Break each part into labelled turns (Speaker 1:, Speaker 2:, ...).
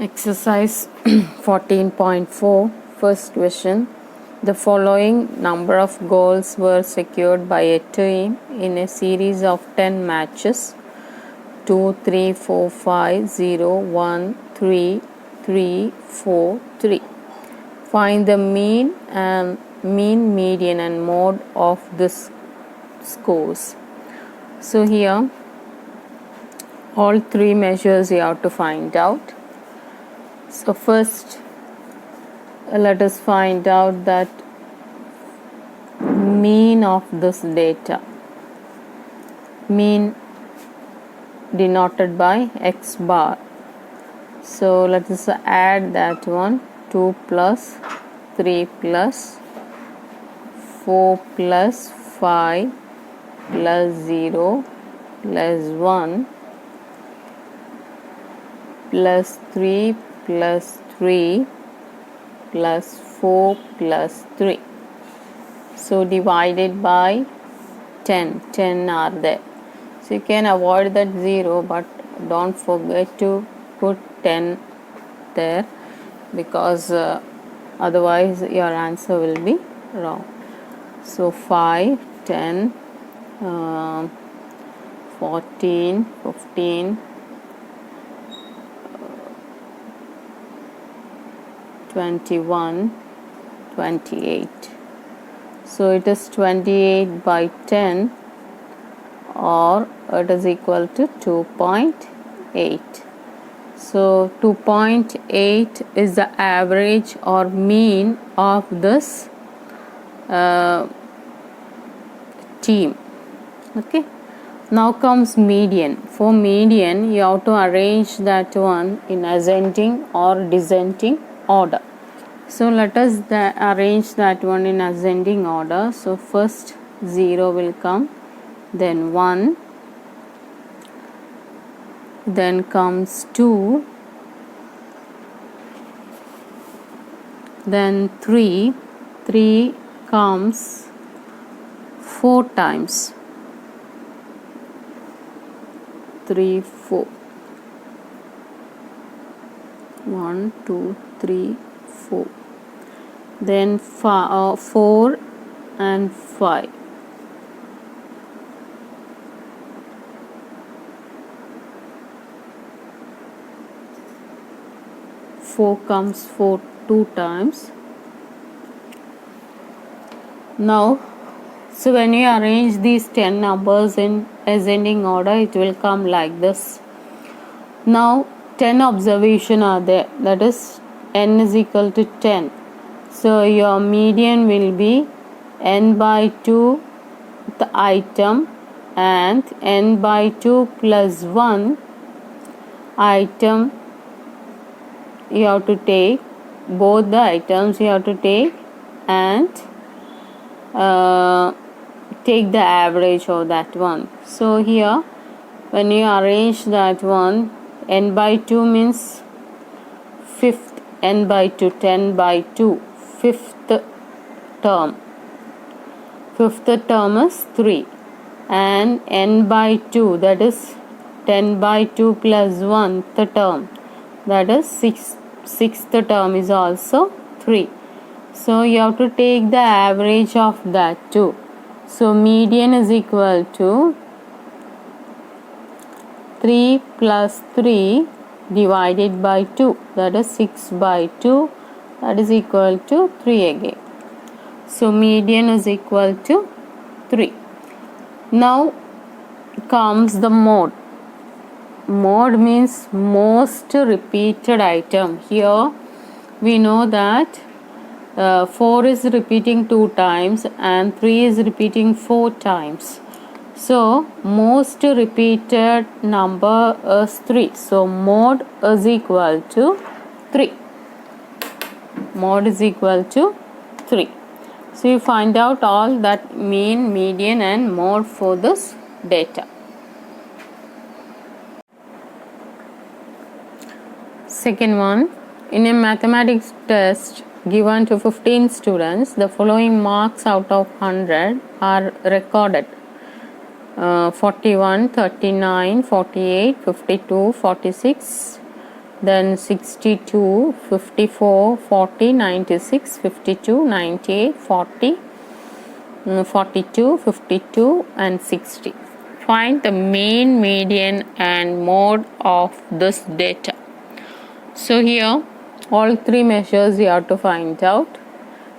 Speaker 1: Exercise 14.4, first question. The following number of goals were secured by a team in a series of 10 matches: 2, 3, 4, 5, 0, 1, 3, 3, 4, 3. Find the mean, median, and mode of this scores. So here, all three measures you have to find out. So first, let us find out that mean of this data. Mean denoted by x bar. So let us add that one. 2 plus 3 plus 4 plus 5 plus 0 plus 1 plus 3 plus 3 plus 4 plus 3. So divided by 10 are there. So you can avoid that 0, but don't forget to put 10 there, because otherwise your answer will be wrong. So 5, 10, 14, 15, 21, 28. So it is 28 by 10, or it is equal to 2.8. So 2.8 is the average or mean of this team. Okay. Now comes median. For median, you have to arrange that one in ascending or descending order. So let us arrange that one in ascending order. So first 0 will come, then 1, then comes 2, then 3 comes 4 times, 3, 4, 1, 2, 3, 4, then 4 and 5, 4 comes 2 times. Now, so when you arrange these 10 numbers in ascending order, it will come like this. Now 10 observations are there, that is n is equal to 10. So your median will be n by 2 the item and n by 2 plus 1 item. You have to take both the items, you have to take and take the average of that one. So here when you arrange that one, n by 2 means fifth, n by 2, 10 by 2, fifth term. Fifth term is 3, and n by 2, that is 10 by 2 plus 1 the term, that is 6. Sixth term is also 3. So you have to take the average of that too. So median is equal to 3 plus 3 divided by 2, that is 6 by 2, that is equal to 3 again. So median is equal to 3. Now comes the mode. Mode means most repeated item. Here we know that 4 is repeating 2 times and 3 is repeating 4 times. So most repeated number is 3. So mode is equal to 3. Mode is equal to 3. So you find out all that mean, median and mode for this data. Second one, in a mathematics test given to 15 students, the following marks out of 100 are recorded: 41, 39, 48, 52, 46, then 62, 54, 40, 96, 52, 98, 40, 42, 52 and 60. Find the mean, median and mode of this data. So here all three measures you have to find out.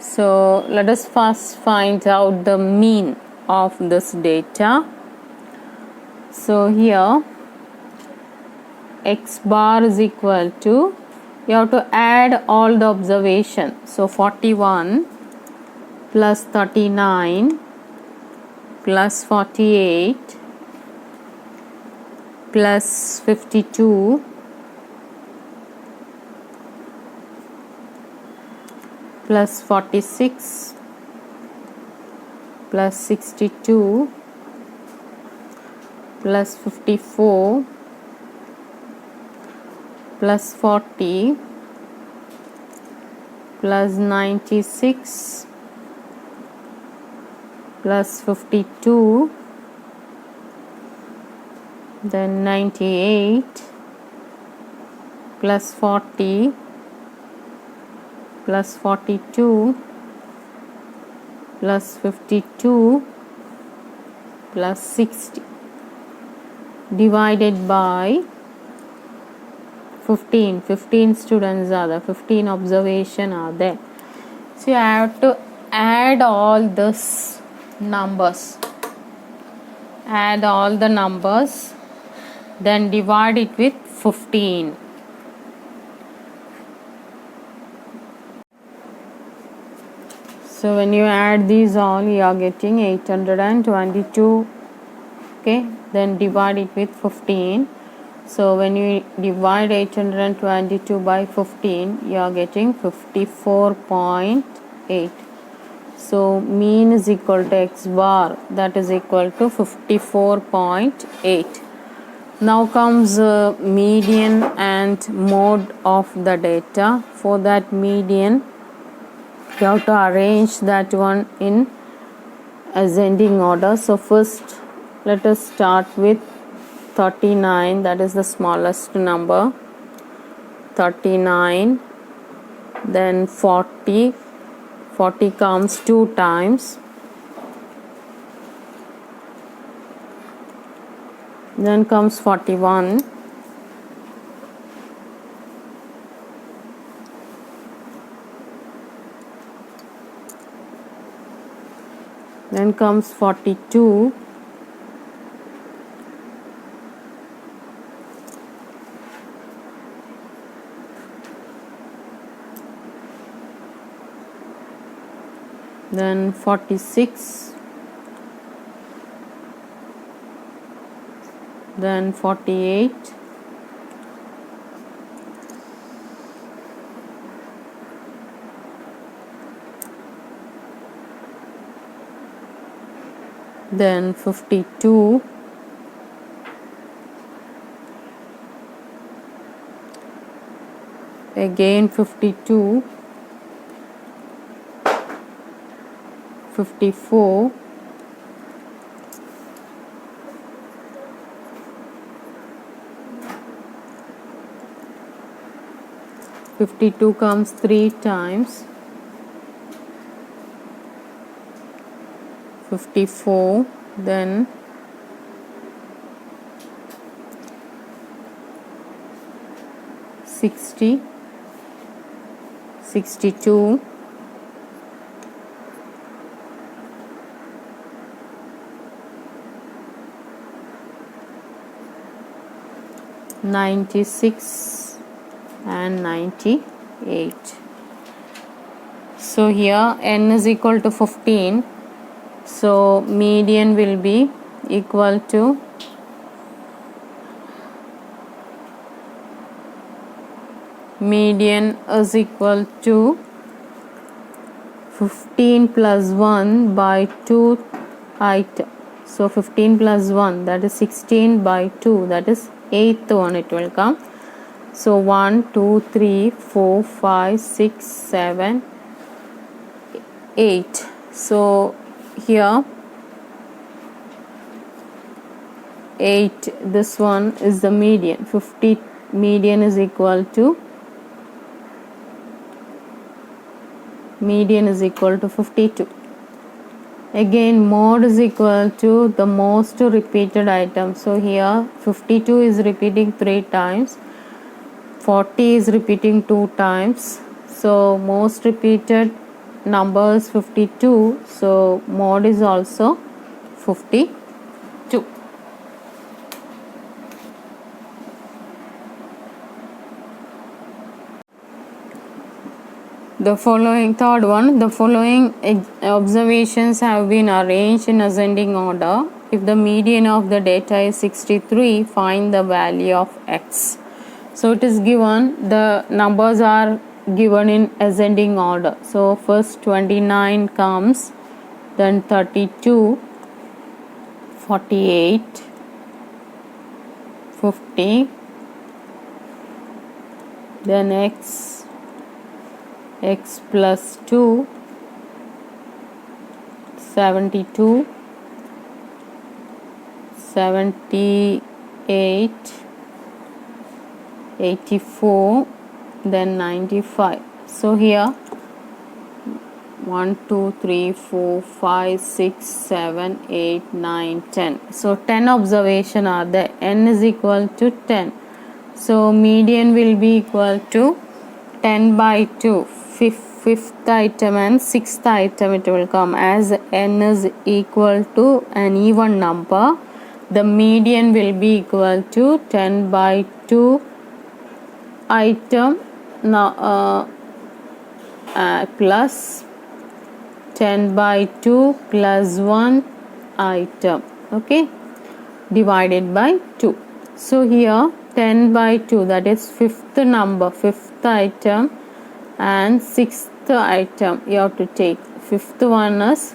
Speaker 1: So let us first find out the mean of this data. So here x bar is equal to, you have to add all the observation. So 41 plus 39 plus 48 plus 52 plus 46 plus 62 plus 54 plus 40 plus 96 plus 52 then 98 plus 40 plus 42 plus 52 plus 60 divided by 15 students are there, 15 observation are there. So you have to add all this numbers, add all the numbers, then divide it with 15. So when you add these all, you are getting 822. Okay, then divide it with 15. So when you divide 822 by 15, you are getting 54.8. So mean is equal to x bar, that is equal to 54.8. Now comes median and mode of the data. For that median, you have to arrange that one in ascending order. So first let us start with 39, that is the smallest number. 39, then 40 comes 2 times, then comes 41, then comes 42, then 46, then 48, then 52, again 52, 54, (52) comes 3 times, 54, then 60, 62, 96 and 98. So here n is equal to 15. So median will be equal to median is equal to 15 plus 1 by 2 item. So 15 plus 1, that is 16 by 2, that is 8th one it will come. So 1, 2, 3, 4, 5, 6, 7, 8. So here 8, this one is the median. 52 median is equal to 52. Again, mod is equal to the most repeated item. So here 52 is repeating 3 times, 40 is repeating 2 times. So most repeated number is 52. So mod is also 52. The following, third one, the following observations have been arranged in ascending order. If the median of the data is 63, find the value of x. So it is given, the numbers are given in ascending order. So first 29 comes, then 32, 48, 50, then x plus 2, 72, 78, 84, then 95. So here 1, 2, 3, 4, 5, 6, 7, 8, 9, 10. So 10 observation are there. N is equal to 10. So median will be equal to 10 by 2. Fifth item and sixth item it will come. As n is equal to an even number, the median will be equal to 10 by 2 item plus 10 by 2 plus 1 item, okay, divided by 2. So here 10 by 2, that is fifth number, fifth item, and sixth item you have to take. Fifth one is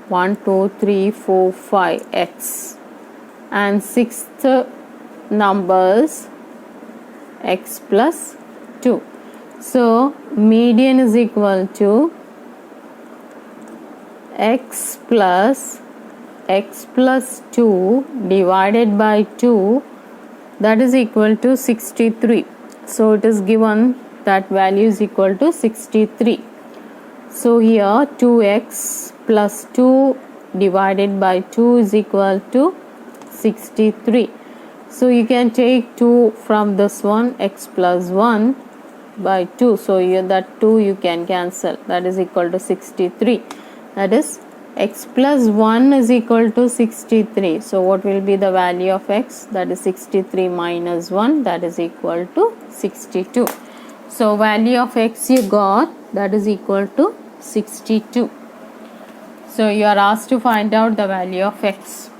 Speaker 1: 1, 2, 3, 4, 5 x, and sixth numbers x plus 2. So median is equal to x plus 2 divided by 2, that is equal to 63. So it is given that value is equal to 63. So here 2x plus 2 divided by 2 is equal to 63. So you can take 2 from this one, x plus 1 by 2. So here that 2 you can cancel, that is equal to 63. That is x plus 1 is equal to 63. So what will be the value of x? That is 63 minus 1, that is equal to 62. So value of x you got, that is equal to 62. So you are asked to find out the value of x.